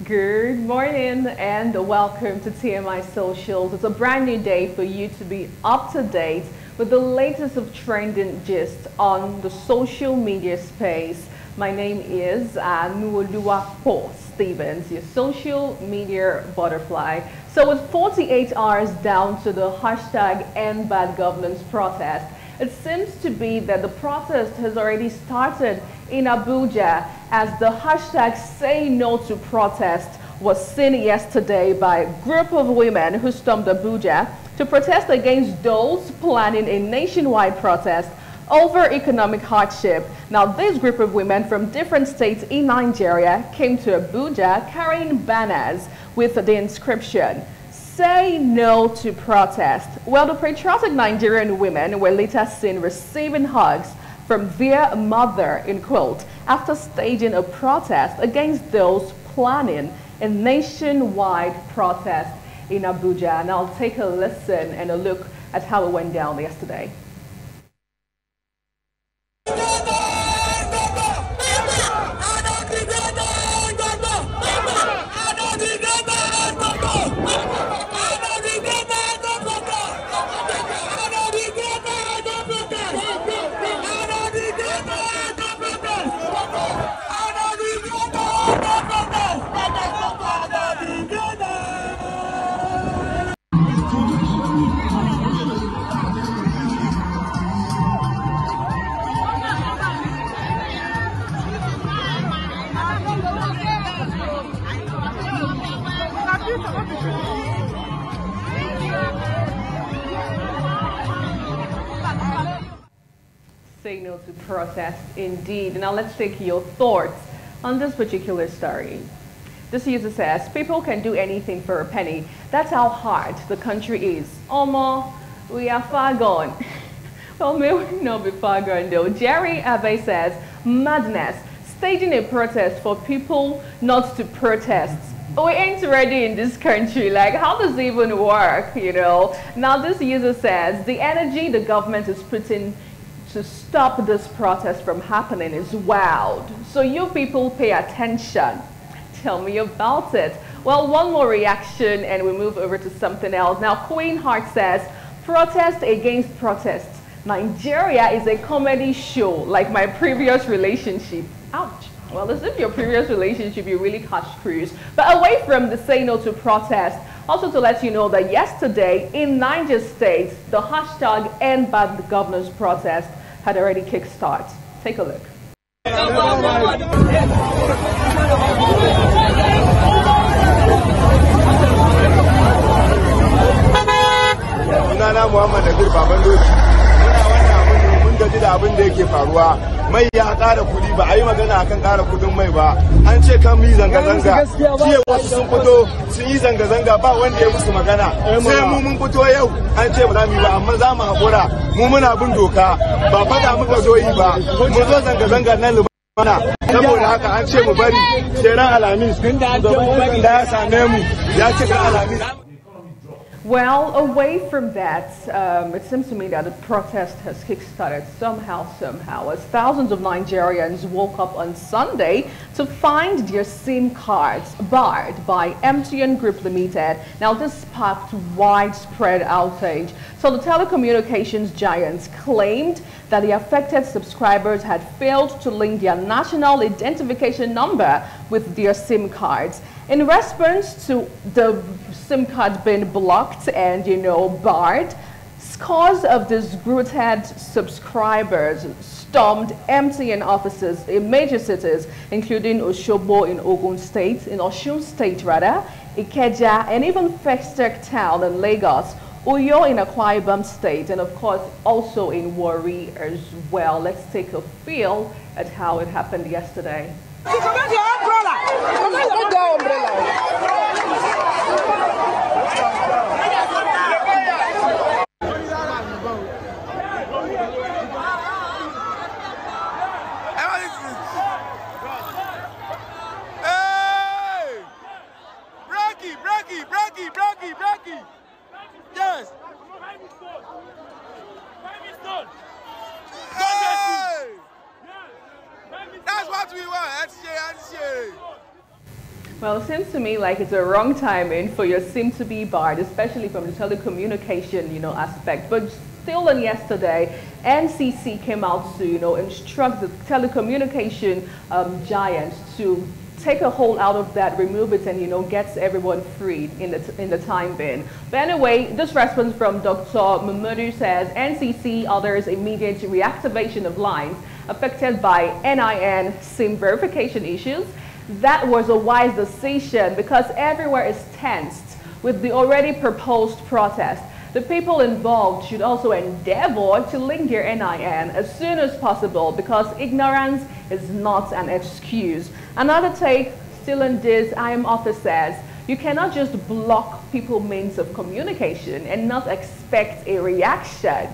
Good morning and welcome to TMI Socials. It's a brand new day for you to be up to date with the latest of trending gist on the social media space. My name is Nuoluwa Stevens, your social media butterfly. So with 48 hours down to the hashtag End Bad Governance protest, it seems to be that the protest has already started in Abuja as the hashtag Say No to Protest was seen yesterday by a group of women who stormed Abuja to protest against those planning a nationwide protest over economic hardship. Now, this group of women from different states in Nigeria came to Abuja carrying banners with the inscription, Say No to Protest. Well, the patriotic Nigerian women were later seen receiving hugs from their mother, in quote, after staging a protest against those planning a nationwide protest in Abuja. And I'll take a listen and a look at how it went down yesterday. Say no to protest, indeed. Now let's take your thoughts on this particular story. This user says, people can do anything for a penny. That's how hard the country is. Omo, we are far gone. Well, may we not be far gone though. Jerry Abe says, madness, staging a protest for people not to protest. We ain't ready in this country. Like, how does it even work, you know? Now this user says, the energy the government is putting to stop this protest from happening is wild. So you people pay attention. Tell me about it. Well, one more reaction and we move over to something else. Now, Queen Heart says, protest against protests. Nigeria is a comedy show like my previous relationship. Ouch. Well, as if your previous relationship, you really catch cruise. But away from the Say No to Protest, also to let you know that yesterday in Niger State, the hashtag End Bad Governance protest had already kickstarted. Take a look. Mai ya ƙara kuɗi ba a yi magana akan ƙara kuɗin mai ba an ce kan yi zanga-zanga jiya wasu sun fito sun yi zanga-zanga ba wanda ya musu magana sai mu mun fito yau an ce ba za mu yi ba amma za mu haƙura mu muna bin doka ba faɗa muka zo yi ba mu zo zanga-zanga nan lumana saboda haka an ce mu bari sai ran alhamis da ya same mu ya ce ran alhamis. Well, away from that, it seems to me that the protest has kickstarted somehow, as thousands of Nigerians woke up on Sunday to find their SIM cards barred by MTN Group Limited. Now, this sparked widespread outrage. So the telecommunications giants claimed that the affected subscribers had failed to link their national identification number with their SIM cards. In response to the SIM card being blocked and, barred, scores of disgruntled subscribers stormed MTN offices in major cities, including Osogbo in Ogun State, in Osun State rather, Ikeja, and even Festac Town in Lagos, Uyo in Akwa Ibom State, and of course also in Warri as well. Let's take a feel at how it happened yesterday. Bracky! Yes! Hey! That's what we want. Well, it seems to me like it's a wrong timing for your SIM to be barred, especially from the telecommunication, aspect. But still on yesterday, NCC came out to, instruct the telecommunication giants to take a hold out of that, remove it, and gets everyone freed in the time being. But anyway, this response from Dr. Mamadou says NCC orders immediate reactivation of lines affected by NIN SIM verification issues. That was a wise decision because everywhere is tensed with the already proposed protest. The people involved should also endeavor to link their NIN as soon as possible because ignorance is not an excuse. Another take, still in this, IM office says, you cannot just block people's means of communication and not expect a reaction.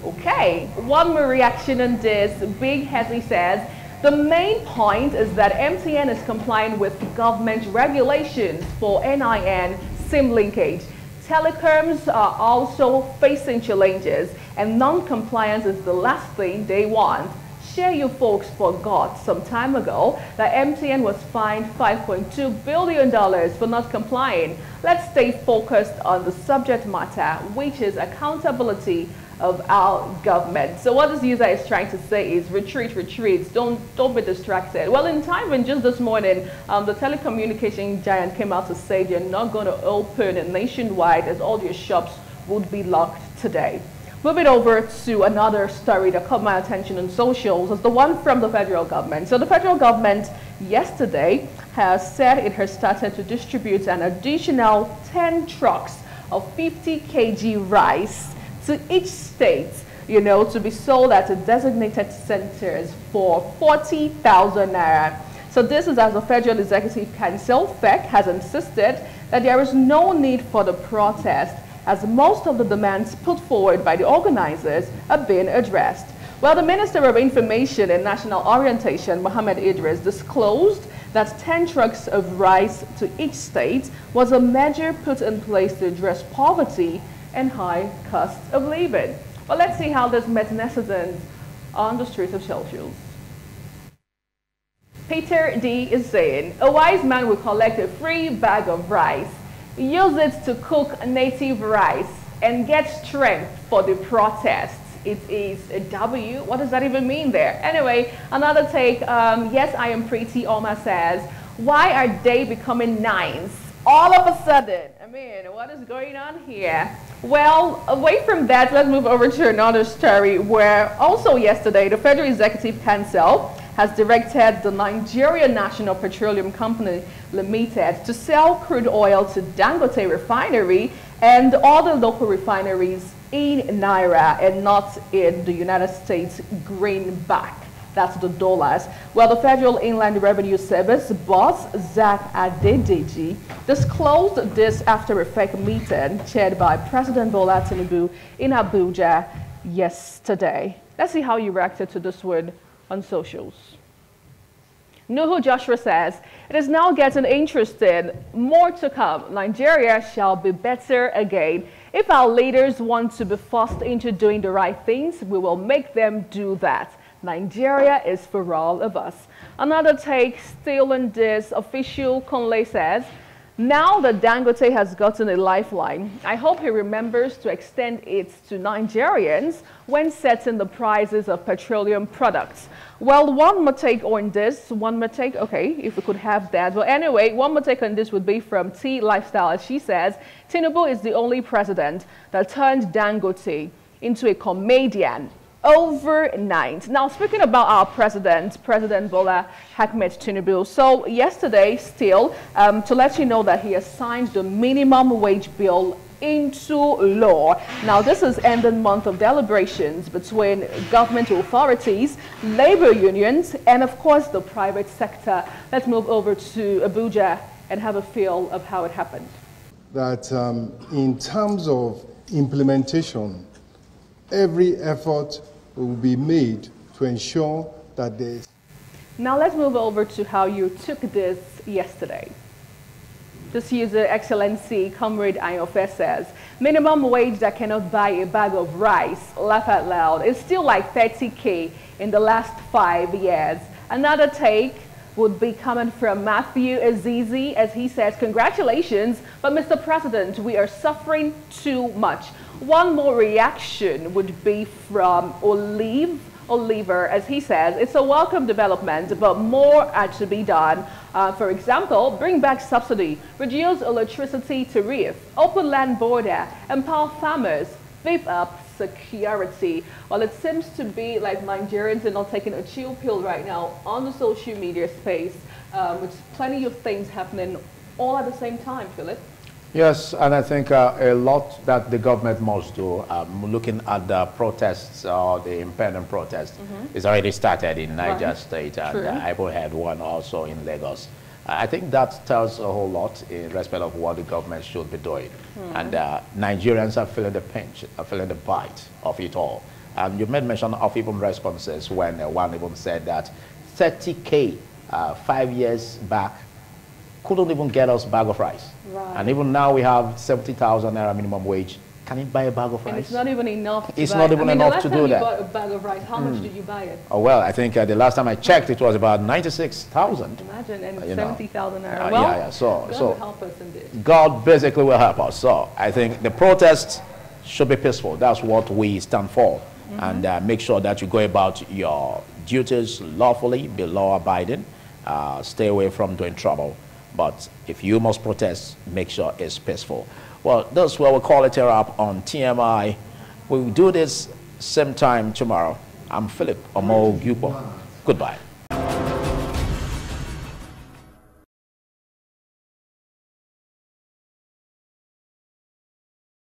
Okay, one more reaction on this. Big Hezzy says, the main point is that MTN is complying with government regulations for NIN SIM linkage. Telecoms are also facing challenges, and non-compliance is the last thing they want. Sure, you folks forgot some time ago that MTN was fined $5.2 billion for not complying. Let's stay focused on the subject matter, which is accountability of our government. So what this user is trying to say is retreat, retreat, don't be distracted. Well, in time when just this morning, the telecommunication giant came out to say they're not going to open nationwide as all your shops would be locked today. Moving over to another story that caught my attention on socials is the one from the federal government. So the federal government yesterday has said it has started to distribute an additional 10 trucks of 50 kg rice to each state, to be sold at designated centers for 40,000 naira. So this is as the Federal Executive Council, FEC, has insisted that there is no need for the protest as most of the demands put forward by the organizers are being addressed. Well, the Minister of Information and National Orientation, Mohammed Idris, disclosed that 10 trucks of rice to each state was a measure put in place to address poverty and high cost of living. Well, let's see how this met netizens on the streets of Celsius. Peter D is saying, a wise man will collect a free bag of rice, use it to cook native rice, and get strength for the protests. It is a W. What does that even mean there? Anyway, another take, yes, I am pretty. Oma says, why are they becoming nines all of a sudden? I mean, what is going on here? Well, away from that, let's move over to another story where also yesterday the Federal Executive Council has directed the Nigerian National Petroleum Company Limited to sell crude oil to Dangote Refinery and other local refineries in Naira and not in the United States greenback. That's the dollars. Well, the Federal Inland Revenue Service boss, Zach Adedeji, disclosed this after a fake meeting chaired by President Bola Tinubu in Abuja yesterday. Let's see how you reacted to this one on socials. Nuhu Joshua says, it is now getting interesting. More to come. Nigeria shall be better again. If our leaders want to be forced into doing the right things, we will make them do that. Nigeria is for all of us. Another take, still in this, official Conley says, now that Dangote has gotten a lifeline, I hope he remembers to extend it to Nigerians when setting the prices of petroleum products. Well, one more take on this, okay, if we could have that. But anyway, one more take on this would be from T Lifestyle. She says, Tinubu is the only president that turned Dangote into a comedian overnight. Now, speaking about our president, President Bola Ahmed Tinubu. So yesterday, still, to let you know that he has signed the minimum wage bill into law. Now, this is ending month of deliberations between government authorities, labor unions, and of course the private sector. Let's move over to Abuja and have a feel of how it happened. That in terms of implementation, every effort will be made to ensure that there is. Now let's move over to how you took this yesterday. This user, Excellency Comrade Ayofe, says, minimum wage that cannot buy a bag of rice, laugh out loud, is still like 30K in the last 5 years. Another take, would be coming from Matthew Azizi, as he says, congratulations, but Mr. President, we are suffering too much. One more reaction would be from Oliver, as he says, it's a welcome development, but more had to be done. For example, bring back subsidy, reduce electricity tariff, open land border, empower farmers, beef up security. Well, it seems to be like Nigerians are not taking a chill pill right now on the social media space, with plenty of things happening all at the same time, Philip. Yes, and I think a lot that the government must do, looking at the protests or the impending protest, is already started in Niger State, and IPOB had one also in Lagos. I think that tells a whole lot in respect of what the government should be doing. And Nigerians are feeling the pinch, are feeling the bite of it all. And you made mention of even responses when one even said that 30K 5 years back couldn't even get us a bag of rice. And even now we have 70,000 naira minimum wage. Can it buy a bag of rice? And it's not even enough to It's not even enough to do that. The last time you bought a bag of rice, how much did you buy it? Oh, well, I think the last time I checked, it was about 96,000. Imagine, and 70,000 naira. Well, so God will help us in this. God basically will help us. So I think the protests should be peaceful. That's what we stand for. And make sure that you go about your duties lawfully, be law-abiding, stay away from doing trouble. But if you must protest, make sure it's peaceful. Well, that's where we'll call it a wrap on TMI. We'll do this same time tomorrow. I'm Philip Omo Gupo. Goodbye.